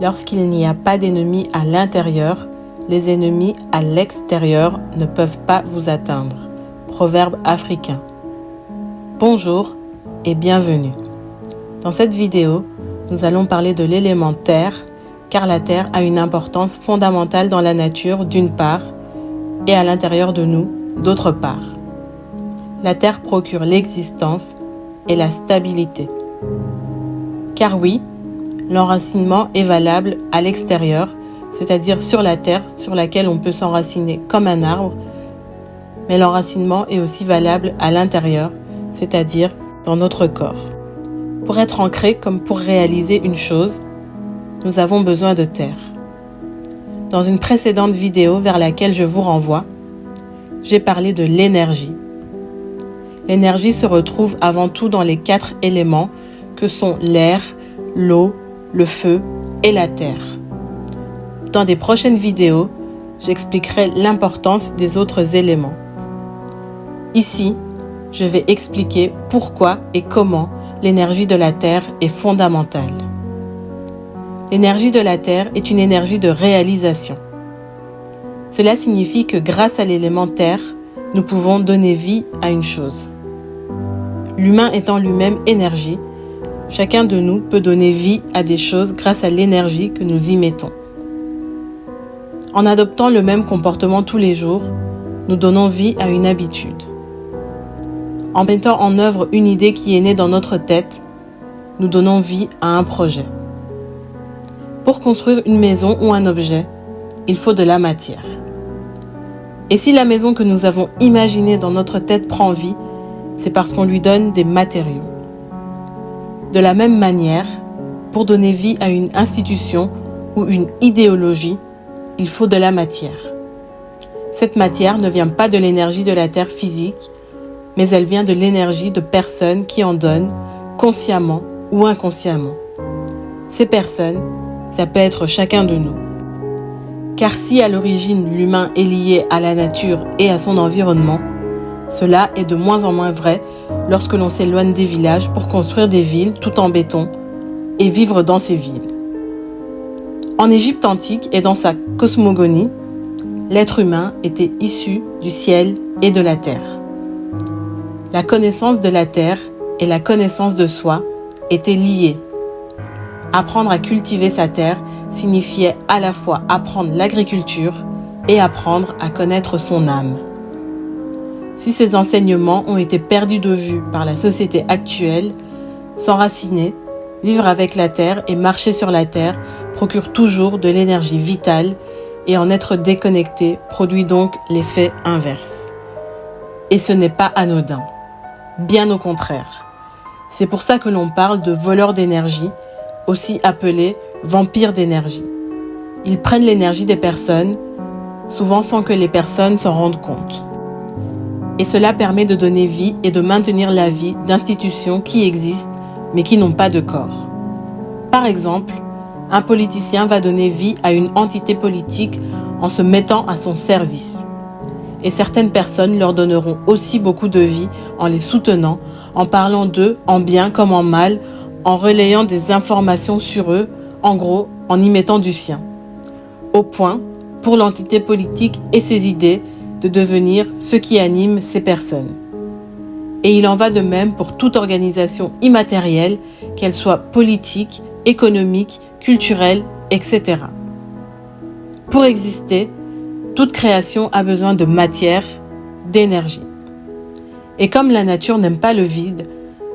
Lorsqu'il n'y a pas d'ennemis à l'intérieur, les ennemis à l'extérieur ne peuvent pas vous atteindre. Proverbe africain. Bonjour et bienvenue. Dans cette vidéo, nous allons parler de l'élément terre, car la terre a une importance fondamentale dans la nature d'une part et à l'intérieur de nous d'autre part. La terre procure l'existence et la stabilité. Car oui, l'enracinement est valable à l'extérieur, c'est-à-dire sur la terre sur laquelle on peut s'enraciner comme un arbre, mais l'enracinement est aussi valable à l'intérieur, c'est-à-dire dans notre corps. Pour être ancré comme pour réaliser une chose, nous avons besoin de terre. Dans une précédente vidéo vers laquelle je vous renvoie, j'ai parlé de l'énergie. L'énergie se retrouve avant tout dans les 4 éléments que sont l'air, l'eau, le feu et la terre. Dans des prochaines vidéos, j'expliquerai l'importance des autres éléments. Ici, je vais expliquer pourquoi et comment l'énergie de la terre est fondamentale. L'énergie de la terre est une énergie de réalisation. Cela signifie que grâce à l'élément terre, nous pouvons donner vie à une chose. L'humain étant lui-même énergie, chacun de nous peut donner vie à des choses grâce à l'énergie que nous y mettons. En adoptant le même comportement tous les jours, nous donnons vie à une habitude. En mettant en œuvre une idée qui est née dans notre tête, nous donnons vie à un projet. Pour construire une maison ou un objet, il faut de la matière. Et si la maison que nous avons imaginée dans notre tête prend vie, c'est parce qu'on lui donne des matériaux. De la même manière, pour donner vie à une institution ou une idéologie, il faut de la matière. Cette matière ne vient pas de l'énergie de la terre physique, mais elle vient de l'énergie de personnes qui en donnent, consciemment ou inconsciemment. Ces personnes, ça peut être chacun de nous. Car si à l'origine l'humain est lié à la nature et à son environnement, cela est de moins en moins vrai lorsque l'on s'éloigne des villages pour construire des villes tout en béton et vivre dans ces villes. En Égypte antique et dans sa cosmogonie, l'être humain était issu du ciel et de la terre. La connaissance de la terre et la connaissance de soi étaient liées. Apprendre à cultiver sa terre signifiait à la fois apprendre l'agriculture et apprendre à connaître son âme. Si ces enseignements ont été perdus de vue par la société actuelle, s'enraciner, vivre avec la terre et marcher sur la terre procure toujours de l'énergie vitale et en être déconnecté produit donc l'effet inverse. Et ce n'est pas anodin, bien au contraire. C'est pour ça que l'on parle de voleurs d'énergie, aussi appelés vampires d'énergie. Ils prennent l'énergie des personnes, souvent sans que les personnes s'en rendent compte. Et cela permet de donner vie et de maintenir la vie d'institutions qui existent mais qui n'ont pas de corps. Par exemple, un politicien va donner vie à une entité politique en se mettant à son service. Et certaines personnes leur donneront aussi beaucoup de vie en les soutenant, en parlant d'eux en bien comme en mal, en relayant des informations sur eux, en gros, en y mettant du sien. Au point, pour l'entité politique et ses idées, de devenir ce qui anime ces personnes. Et il en va de même pour toute organisation immatérielle, qu'elle soit politique, économique, culturelle, etc. Pour exister, toute création a besoin de matière, d'énergie. Et comme la nature n'aime pas le vide,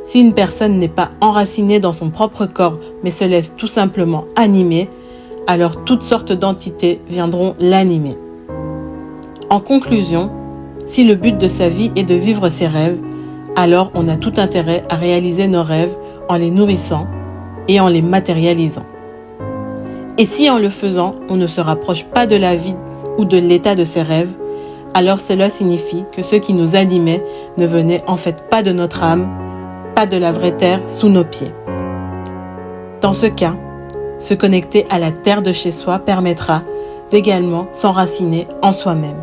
si une personne n'est pas enracinée dans son propre corps, mais se laisse tout simplement animer, alors toutes sortes d'entités viendront l'animer. En conclusion, si le but de sa vie est de vivre ses rêves, alors on a tout intérêt à réaliser nos rêves en les nourrissant et en les matérialisant. Et si en le faisant, on ne se rapproche pas de la vie ou de l'état de ses rêves, alors cela signifie que ce qui nous animait ne venait en fait pas de notre âme, pas de la vraie terre sous nos pieds. Dans ce cas, se connecter à la terre de chez soi permettra d'également s'enraciner en soi-même.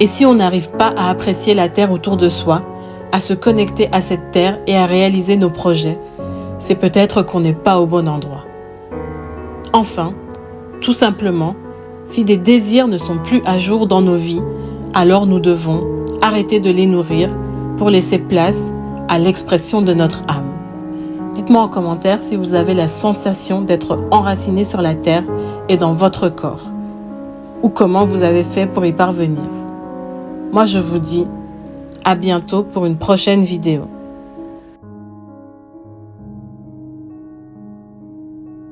Et si on n'arrive pas à apprécier la terre autour de soi, à se connecter à cette terre et à réaliser nos projets, c'est peut-être qu'on n'est pas au bon endroit. Enfin, tout simplement, si des désirs ne sont plus à jour dans nos vies, alors nous devons arrêter de les nourrir pour laisser place à l'expression de notre âme. Dites-moi en commentaire si vous avez la sensation d'être enraciné sur la terre et dans votre corps, ou comment vous avez fait pour y parvenir. Moi, je vous dis à bientôt pour une prochaine vidéo.